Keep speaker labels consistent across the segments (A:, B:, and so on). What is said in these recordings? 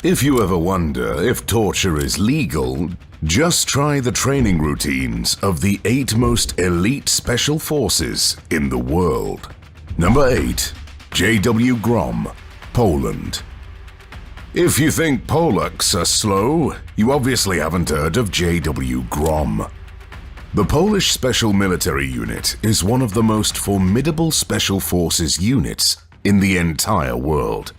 A: If you ever wonder if torture is legal, just try the training routines of the 8 most elite special forces in the world. Number 8. J.W. Grom, Poland. If you think Polacks are slow, you obviously haven't heard of J.W. Grom. The Polish Special Military Unit is one of the most formidable special forces units in the entire world.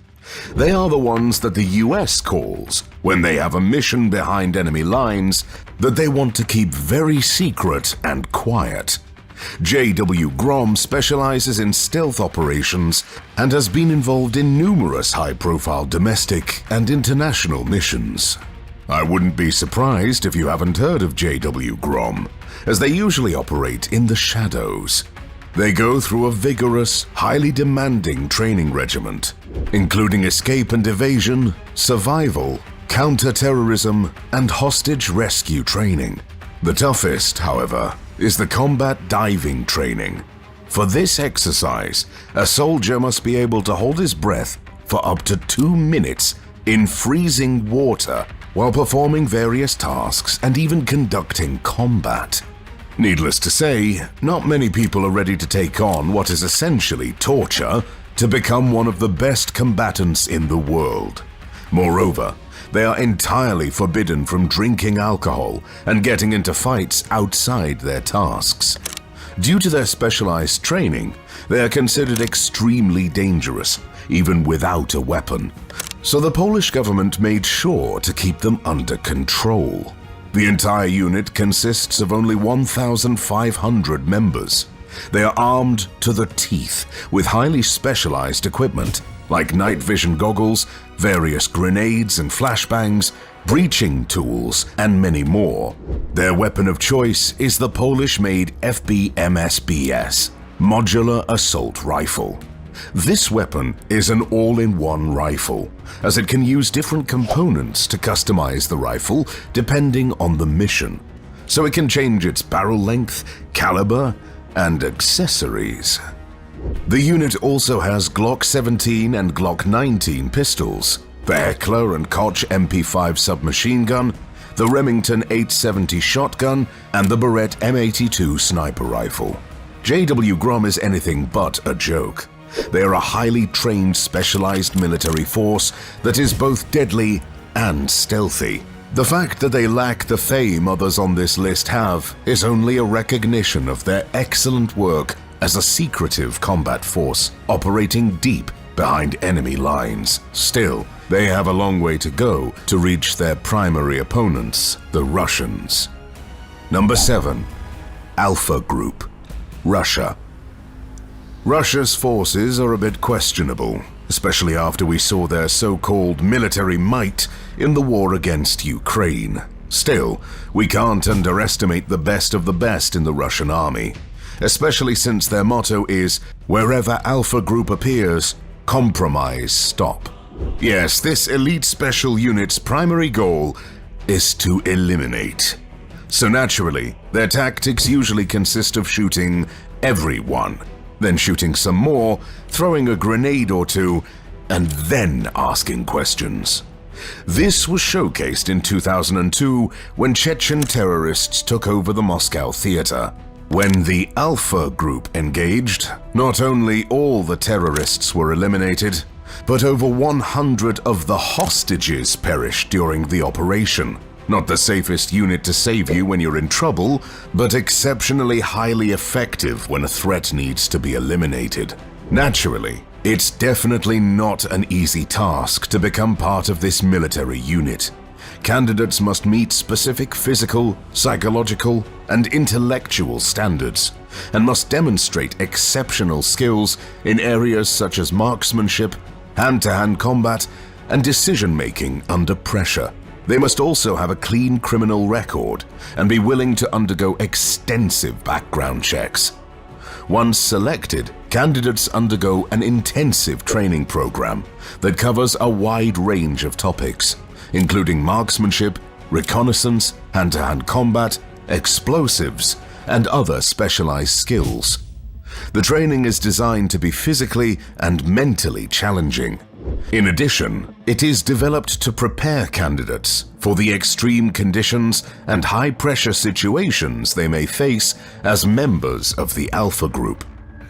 A: They are the ones that the US calls when they have a mission behind enemy lines that they want to keep very secret and quiet. J.W. Grom specializes in stealth operations and has been involved in numerous high-profile domestic and international missions. I wouldn't be surprised if you haven't heard of J.W. Grom, as they usually operate in the shadows. They go through a vigorous, highly demanding training regiment, including escape and evasion, survival, counter-terrorism, and hostage rescue training. The toughest, however, is the combat diving training. For this exercise, a soldier must be able to hold his breath for up to 2 minutes in freezing water while performing various tasks and even conducting combat. Needless to say, not many people are ready to take on what is essentially torture to become one of the best combatants in the world. Moreover, they are entirely forbidden from drinking alcohol and getting into fights outside their tasks. Due to their specialized training, they are considered extremely dangerous, even without a weapon. So the Polish government made sure to keep them under control. The entire unit consists of only 1,500 members. They are armed to the teeth with highly specialized equipment like night vision goggles, various grenades and flashbangs, breaching tools, and many more. Their weapon of choice is the Polish-made FBMSBS, Modular Assault Rifle. This weapon is an all-in-one rifle, as it can use different components to customize the rifle depending on the mission, so it can change its barrel length, caliber, and accessories. The unit also has Glock 17 and Glock 19 pistols, the Heckler and Koch MP5 submachine gun, the Remington 870 shotgun, and the Beretta M82 sniper rifle. J.W. Grom is anything but a joke. They are a highly trained, specialized military force that is both deadly and stealthy. The fact that they lack the fame others on this list have is only a recognition of their excellent work as a secretive combat force operating deep behind enemy lines. Still, they have a long way to go to reach their primary opponents, the Russians. Number 7. Alpha Group, Russia. Russia's forces are a bit questionable, especially after we saw their so-called military might in the war against Ukraine. Still, we can't underestimate the best of the best in the Russian army, especially since their motto is, "Wherever Alpha Group appears, compromise stop." Yes, this elite special unit's primary goal is to eliminate. So naturally, their tactics usually consist of shooting everyone, then shooting some more, throwing a grenade or two, and then asking questions. This was showcased in 2002 when Chechen terrorists took over the Moscow theater. When the Alpha Group engaged, not only all the terrorists were eliminated, but over 100 of the hostages perished during the operation. Not the safest unit to save you when you're in trouble, but exceptionally highly effective when a threat needs to be eliminated. Naturally, it's definitely not an easy task to become part of this military unit. Candidates must meet specific physical, psychological, and intellectual standards, and must demonstrate exceptional skills in areas such as marksmanship, hand-to-hand combat, and decision-making under pressure. They must also have a clean criminal record and be willing to undergo extensive background checks. Once selected, candidates undergo an intensive training program that covers a wide range of topics, including marksmanship, reconnaissance, hand-to-hand combat, explosives, and other specialized skills. The training is designed to be physically and mentally challenging, In addition, it is developed to prepare candidates for the extreme conditions and high-pressure situations they may face as members of the Alpha Group.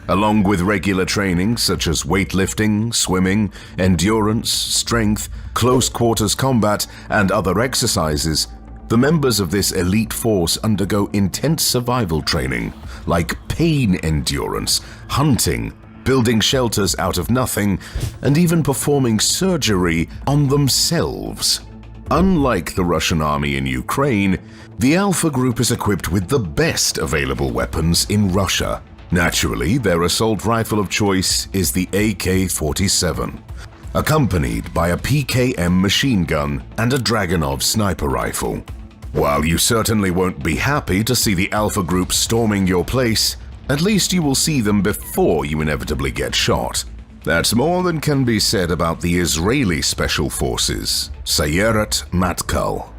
A: Along with regular training such as weightlifting, swimming, endurance, strength, close-quarters combat, and other exercises, the members of this elite force undergo intense survival training like pain endurance, hunting, building shelters out of nothing, and even performing surgery on themselves. Unlike the Russian army in Ukraine, the Alpha Group is equipped with the best available weapons in Russia. Naturally, their assault rifle of choice is the AK-47, accompanied by a PKM machine gun and a Dragunov sniper rifle. While you certainly won't be happy to see the Alpha Group storming your place, at least you will see them before you inevitably get shot. That's more than can be said about the Israeli Special Forces, Sayeret Matkal.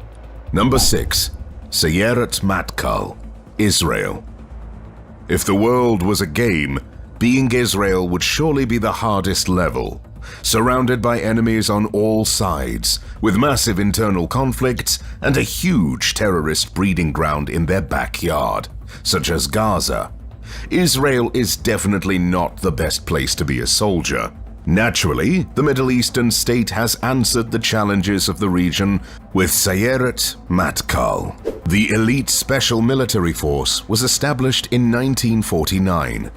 A: Number 6. Sayeret Matkal, Israel. If the world was a game, being Israel would surely be the hardest level. Surrounded by enemies on all sides, with massive internal conflicts and a huge terrorist breeding ground in their backyard, such as Gaza, Israel is definitely not the best place to be a soldier. Naturally, the Middle Eastern state has answered the challenges of the region with Sayeret Matkal. The elite special military force was established in 1949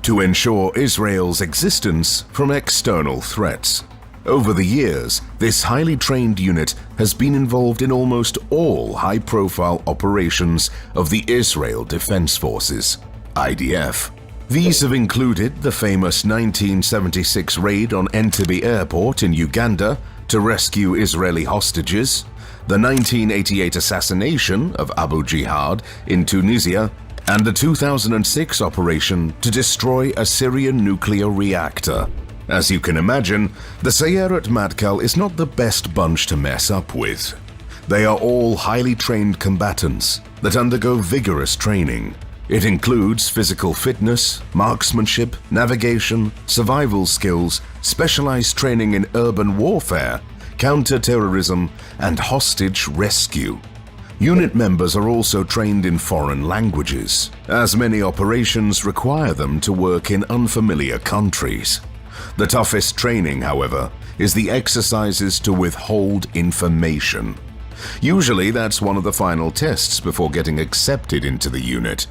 A: to ensure Israel's existence from external threats. Over the years, this highly trained unit has been involved in almost all high-profile operations of the Israel Defense Forces, IDF. These have included the famous 1976 raid on Entebbe Airport in Uganda to rescue Israeli hostages, the 1988 assassination of Abu Jihad in Tunisia, and the 2006 operation to destroy a Syrian nuclear reactor. As you can imagine, the Sayeret Matkal is not the best bunch to mess up with. They are all highly trained combatants that undergo vigorous training. It includes physical fitness, marksmanship, navigation, survival skills, specialized training in urban warfare, counter-terrorism, and hostage rescue. Unit members are also trained in foreign languages, as many operations require them to work in unfamiliar countries. The toughest training, however, is the exercises to withhold information. Usually that's one of the final tests before getting accepted into the unit.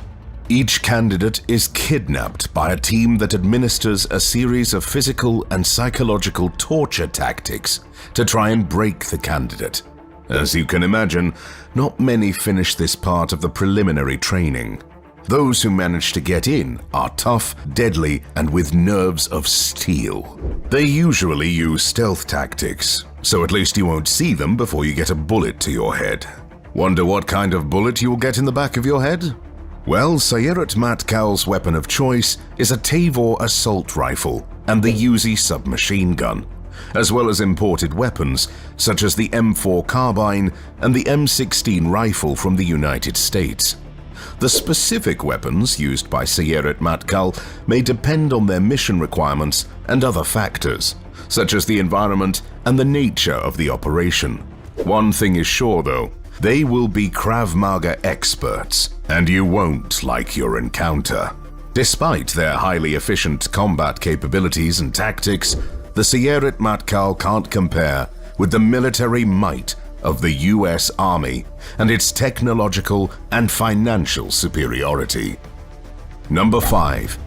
A: Each candidate is kidnapped by a team that administers a series of physical and psychological torture tactics to try and break the candidate. As you can imagine, not many finish this part of the preliminary training. Those who manage to get in are tough, deadly, and with nerves of steel. They usually use stealth tactics, so at least you won't see them before you get a bullet to your head. Wonder what kind of bullet you will get in the back of your head? Well, Sayeret Matkal's weapon of choice is a Tavor assault rifle and the Uzi submachine gun, as well as imported weapons such as the M4 carbine and the M16 rifle from the United States. The specific weapons used by Sayeret Matkal may depend on their mission requirements and other factors, such as the environment and the nature of the operation. One thing is sure though, they will be Krav Maga experts, and you won't like your encounter. Despite their highly efficient combat capabilities and tactics, the Sayeret Matkal can't compare with the military might of the US Army and its technological and financial superiority. Number 5.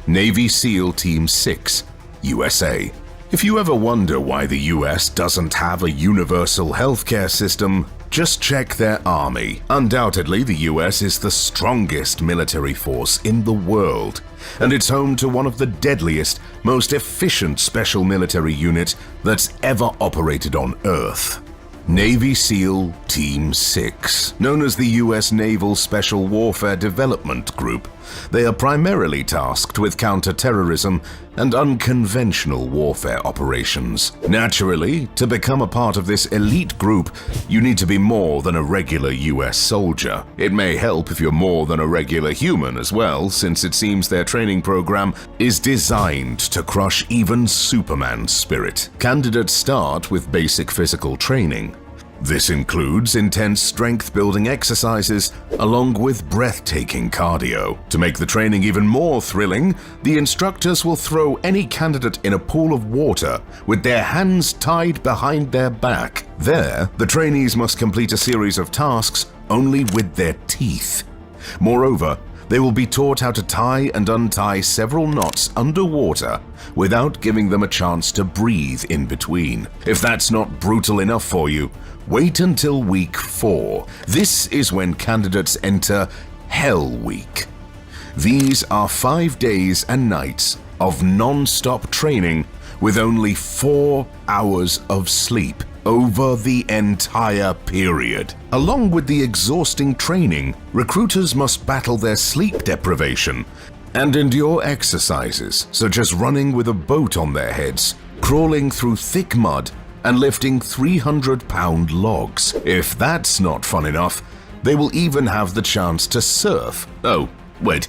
A: Navy SEAL Team 6, USA. If you ever wonder why the US doesn't have a universal healthcare system, just check their army. Undoubtedly, the US is the strongest military force in the world, and it's home to one of the deadliest, most efficient special military units that's ever operated on Earth. Navy SEAL Team 6, known as the U.S. Naval Special Warfare Development Group, They are primarily tasked with counter-terrorism and unconventional warfare operations. Naturally, to become a part of this elite group, you need to be more than a regular US soldier. It may help if you're more than a regular human as well, since it seems their training program is designed to crush even Superman's spirit. Candidates start with basic physical training. This includes intense strength-building exercises along with breathtaking cardio. To make the training even more thrilling, the instructors will throw any candidate in a pool of water with their hands tied behind their back. There, the trainees must complete a series of tasks only with their teeth. Moreover, they will be taught how to tie and untie several knots underwater without giving them a chance to breathe in between. If that's not brutal enough for you, wait until week 4. This is when candidates enter Hell Week. These are 5 days and nights of non-stop training with only 4 hours of sleep over the entire period. Along with the exhausting training, recruiters must battle their sleep deprivation and endure exercises such as running with a boat on their heads, crawling through thick mud, and lifting 300-pound logs. If that's not fun enough, they will even have the chance to surf. Oh, wait.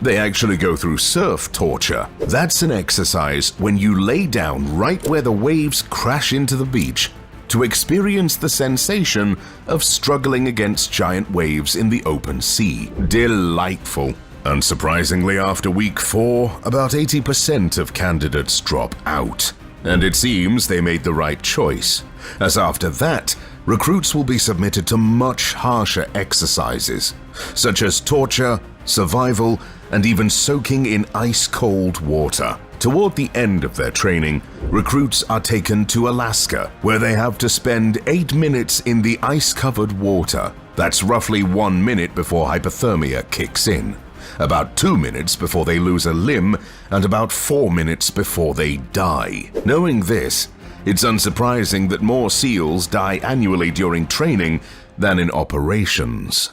A: They actually go through surf torture. That's an exercise when you lay down right where the waves crash into the beach to experience the sensation of struggling against giant waves in the open sea. Delightful. Unsurprisingly, after week 4, about 80% of candidates drop out. And it seems they made the right choice, as after that, recruits will be submitted to much harsher exercises, such as torture, survival, and even soaking in ice-cold water. Toward the end of their training, recruits are taken to Alaska, where they have to spend 8 minutes in the ice-covered water. That's roughly 1 minute before hypothermia kicks in, about 2 minutes before they lose a limb, and about 4 minutes before they die. Knowing this, it's unsurprising that more SEALs die annually during training than in operations.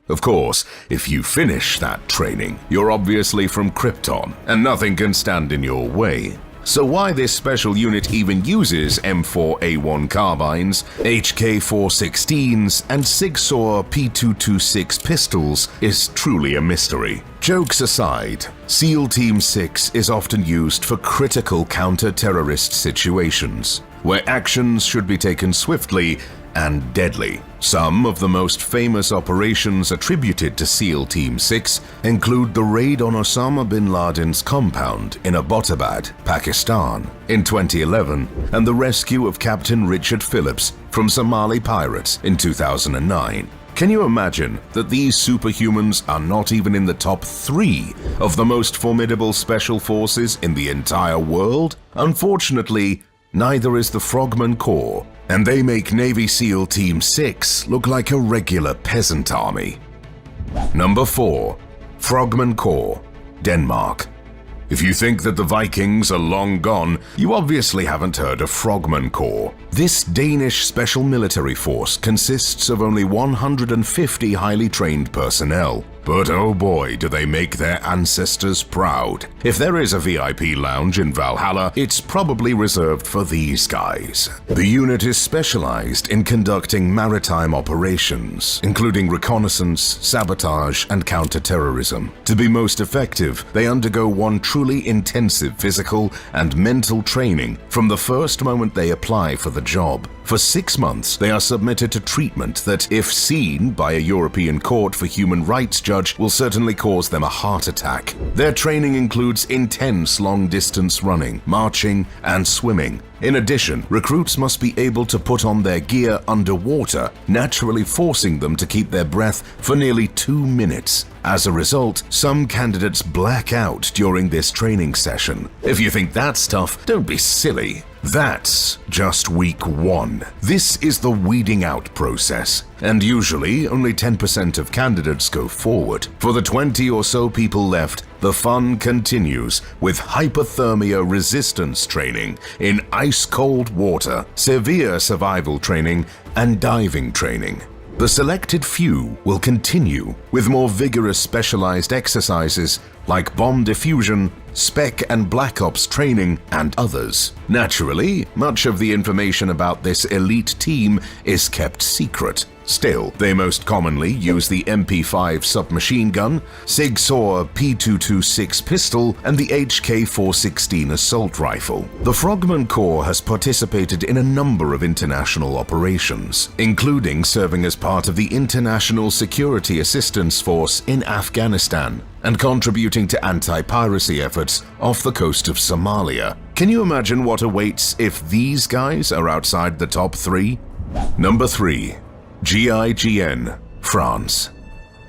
A: Of course, if you finish that training, you're obviously from Krypton, and nothing can stand in your way. So why this special unit even uses M4A1 carbines, HK416s, and Sig Sauer P226 pistols is truly a mystery. Jokes aside, SEAL Team 6 is often used for critical counter-terrorist situations, where actions should be taken swiftly and deadly. Some of the most famous operations attributed to SEAL Team 6 include the raid on Osama bin Laden's compound in Abbottabad, Pakistan in 2011, and the rescue of Captain Richard Phillips from Somali pirates in 2009. Can you imagine that these superhumans are not even in the top 3 of the most formidable special forces in the entire world? Unfortunately, neither is the Frogman Corps, and they make Navy SEAL Team 6 look like a regular peasant army. Number 4. Frogman Corps, Denmark. If you think that the Vikings are long gone, you obviously haven't heard of Frogman Corps. This Danish special military force consists of only 150 highly trained personnel. But oh boy, do they make their ancestors proud. If there is a VIP lounge in Valhalla, it's probably reserved for these guys. The unit is specialized in conducting maritime operations, including reconnaissance, sabotage, and counter-terrorism. To be most effective, they undergo one truly intensive physical and mental training from the first moment they apply for the job. For 6 months, they are submitted to treatment that, if seen by a European court for human rights judge, will certainly cause them a heart attack. Their training includes intense long-distance running, marching, and swimming. In addition, recruits must be able to put on their gear underwater, naturally forcing them to keep their breath for nearly 2 minutes. As a result, some candidates black out during this training session. If you think that's tough, don't be silly. That's just week 1. This is the weeding out process, and usually only 10% of candidates go forward. For the 20 or so people left, the fun continues with hypothermia resistance training in ice-cold water, severe survival training, and diving training. The selected few will continue with more vigorous specialized exercises like bomb diffusion, spec and black ops training, and others. Naturally, much of the information about this elite team is kept secret. Still, they most commonly use the MP5 submachine gun, Sig Sauer P226 pistol, and the HK416 assault rifle. The Frogman Corps has participated in a number of international operations, including serving as part of the International Security Assistance Force in Afghanistan and contributing to anti-piracy efforts off the coast of Somalia. Can you imagine what awaits if these guys are outside the top 3? Number 3. GIGN, France.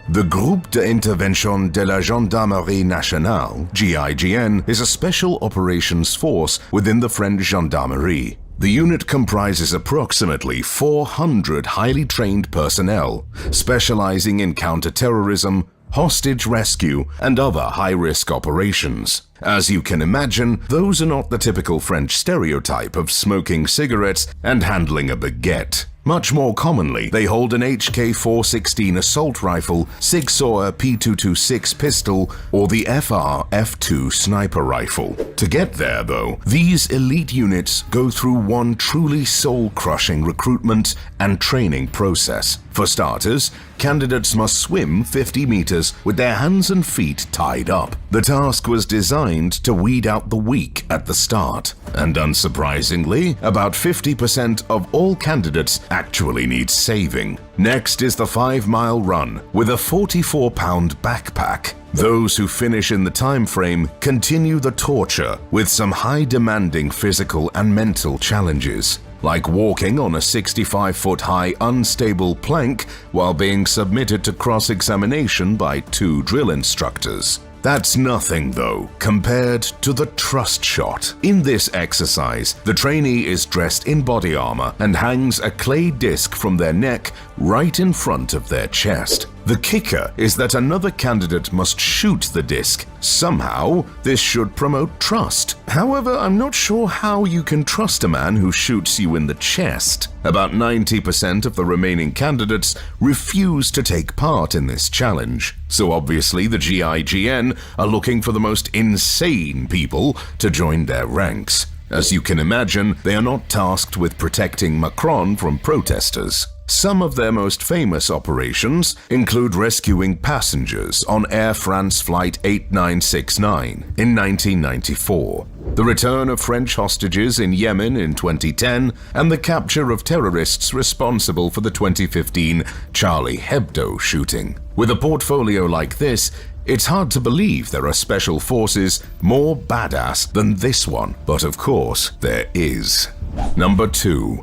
A: The Groupe d'Intervention de la Gendarmerie Nationale, GIGN, is a special operations force within the French Gendarmerie. The unit comprises approximately 400 highly trained personnel, specializing in counter-terrorism, hostage rescue, and other high-risk operations. As you can imagine, those are not the typical French stereotype of smoking cigarettes and handling a baguette. Much more commonly, they hold an HK416 assault rifle, Sig Sauer P226 pistol, or the FR-F2 sniper rifle. To get there, though, these elite units go through one truly soul-crushing recruitment and training process. For starters, candidates must swim 50 meters with their hands and feet tied up. The task was designed to weed out the weak at the start, and unsurprisingly, about 50% of all candidates actually need saving. Next is the 5-mile run with a 44-pound backpack. Those who finish in the time frame continue the torture with some high-demanding physical and mental challenges, like walking on a 65-foot-high unstable plank while being submitted to cross-examination by 2 drill instructors. That's nothing, though, compared to the trust shot. In this exercise, the trainee is dressed in body armor and hangs a clay disc from their neck right in front of their chest. The kicker is that another candidate must shoot the disc. Somehow, this should promote trust. However, I'm not sure how you can trust a man who shoots you in the chest. About 90% of the remaining candidates refuse to take part in this challenge. So obviously the GIGN are looking for the most insane people to join their ranks. As you can imagine, they are not tasked with protecting Macron from protesters. Some of their most famous operations include rescuing passengers on Air France Flight 8969 in 1994, the return of French hostages in Yemen in 2010, and the capture of terrorists responsible for the 2015 Charlie Hebdo shooting. With a portfolio like this, it's hard to believe there are special forces more badass than this one, but of course there is. Number 2.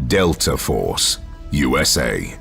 A: Delta Force, USA.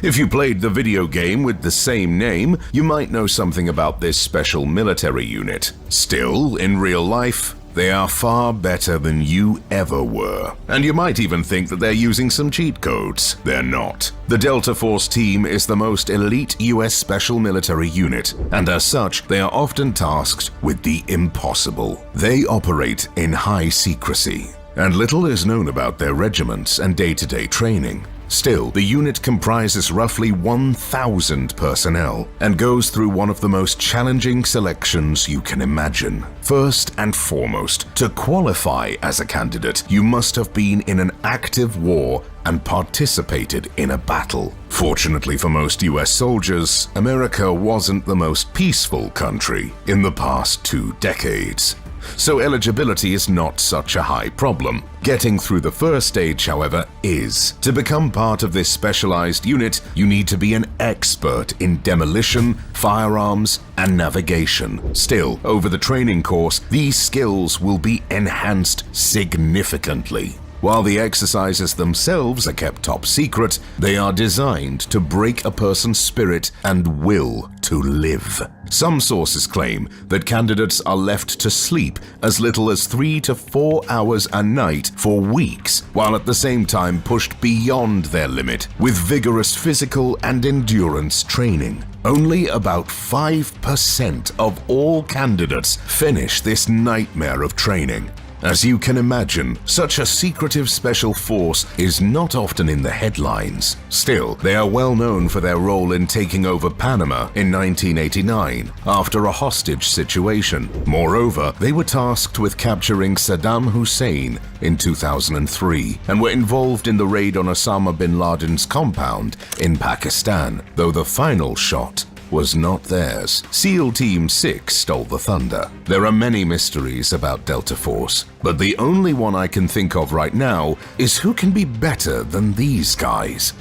A: If you played the video game with the same name, you might know something about this special military unit. Still, in real life, they are far better than you ever were. And you might even think that they're using some cheat codes. They're not. The Delta Force team is the most elite US special military unit, and as such, they are often tasked with the impossible. They operate in high secrecy, and little is known about their regiments and day-to-day training. Still, the unit comprises roughly 1,000 personnel and goes through one of the most challenging selections you can imagine. First and foremost, to qualify as a candidate, you must have been in an active war and participated in a battle. Fortunately for most US soldiers, America wasn't the most peaceful country in the past 2 decades. So eligibility is not such a high problem. Getting through the first stage, however, is. To become part of this specialized unit, you need to be an expert in demolition, firearms, and navigation. Still, over the training course, these skills will be enhanced significantly. While the exercises themselves are kept top secret, they are designed to break a person's spirit and will to live. Some sources claim that candidates are left to sleep as little as 3 to 4 hours a night for weeks, while at the same time pushed beyond their limit with vigorous physical and endurance training. Only about 5% of all candidates finish this nightmare of training. As you can imagine, such a secretive special force is not often in the headlines. Still, they are well known for their role in taking over Panama in 1989 after a hostage situation. Moreover, they were tasked with capturing Saddam Hussein in 2003 and were involved in the raid on Osama bin Laden's compound in Pakistan, though the final shot was not theirs. SEAL Team 6 stole the thunder. There are many mysteries about Delta Force, but the only one I can think of right now is who can be better than these guys.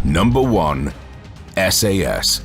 A: Number 1. SAS,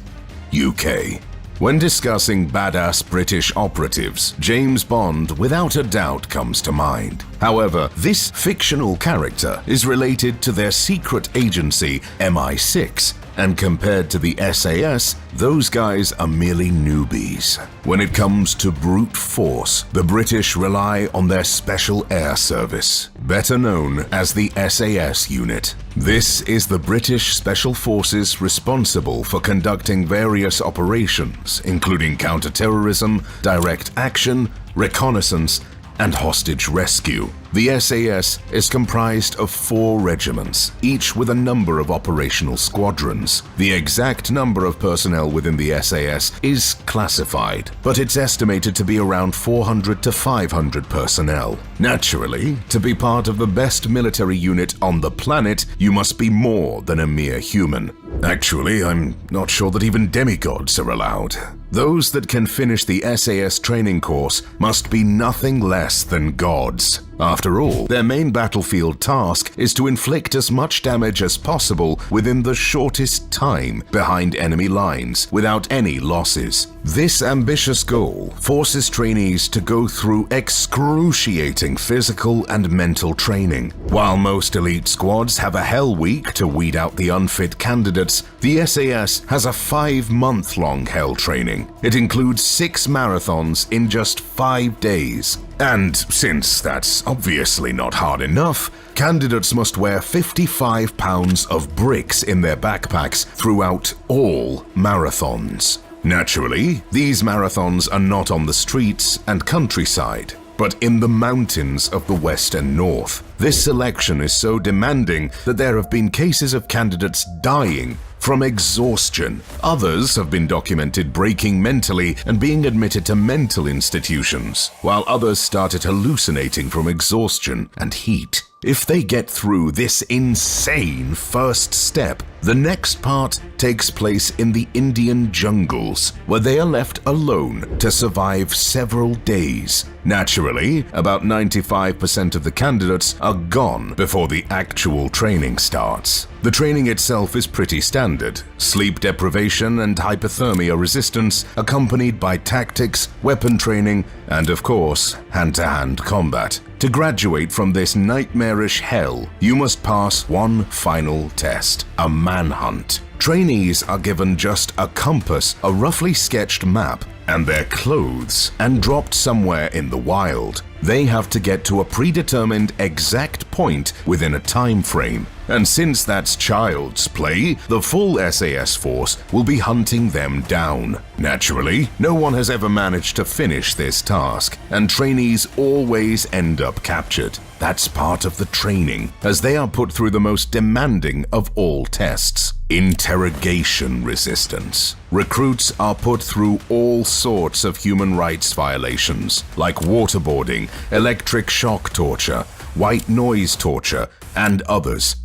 A: UK. When discussing badass British operatives, James Bond without a doubt comes to mind. However, this fictional character is related to their secret agency MI6, and compared to the SAS, those guys are merely newbies. When it comes to brute force, the British rely on their Special Air Service, better known as the SAS unit. This is the British Special Forces responsible for conducting various operations, including counter-terrorism, direct action, reconnaissance, and hostage rescue. The SAS is comprised of 4 regiments, each with a number of operational squadrons. The exact number of personnel within the SAS is classified, but it's estimated to be around 400 to 500 personnel. Naturally, to be part of the best military unit on the planet, you must be more than a mere human. Actually, I'm not sure that even demigods are allowed. Those that can finish the SAS training course must be nothing less than gods. After all, their main battlefield task is to inflict as much damage as possible within the shortest time behind enemy lines without any losses. This ambitious goal forces trainees to go through excruciating physical and mental training. While most elite squads have a hell week to weed out the unfit candidates, the SAS has a 5-month-long hell training. It includes 6 marathons in just 5 days. And since that's obviously not hard enough, candidates must wear 55 pounds of bricks in their backpacks throughout all marathons. Naturally, these marathons are not on the streets and countryside, but in the mountains of the West and North. This selection is so demanding that there have been cases of candidates dying from exhaustion. Others have been documented breaking mentally and being admitted to mental institutions, while others started hallucinating from exhaustion and heat. If they get through this insane first step, the next part takes place in the Indian jungles, where they are left alone to survive several days. Naturally, about 95% of the candidates are gone before the actual training starts. The training itself is pretty standard: sleep deprivation and hypothermia resistance, accompanied by tactics, weapon training, and of course, hand-to-hand combat. To graduate from this nightmarish hell, you must pass one final test: a manhunt. Trainees are given just a compass, a roughly sketched map, and their clothes, and dropped somewhere in the wild. They have to get to a predetermined exact point within a time frame. And since that's child's play, the full SAS force will be hunting them down. Naturally, no one has ever managed to finish this task, and trainees always end up captured. That's part of the training, as they are put through the most demanding of all tests: interrogation resistance. Recruits are put through all sorts of human rights violations, like waterboarding, electric shock torture, white noise torture, and others.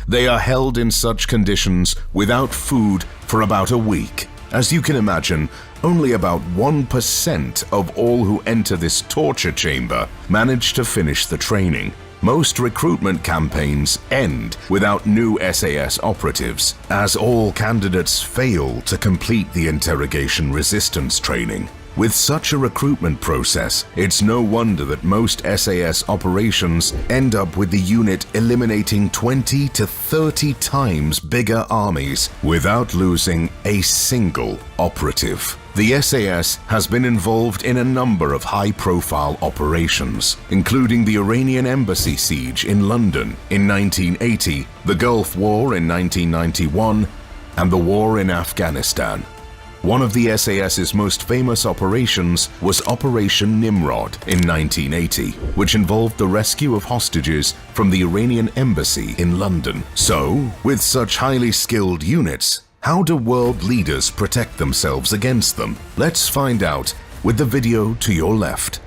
A: They are held in such conditions without food for about a week. As you can imagine, only about 1% of all who enter this torture chamber manage to finish the training. Most recruitment campaigns end without new SAS operatives, as all candidates fail to complete the interrogation resistance training. With such a recruitment process, it's no wonder that most SAS operations end up with the unit eliminating 20 to 30 times bigger armies without losing a single operative. The SAS has been involved in a number of high-profile operations, including the Iranian embassy siege in London in 1980, the Gulf War in 1991, and the war in Afghanistan. One of the SAS's most famous operations was Operation Nimrod in 1980, which involved the rescue of hostages from the Iranian embassy in London. So, with such highly skilled units, how do world leaders protect themselves against them? Let's find out with the video to your left.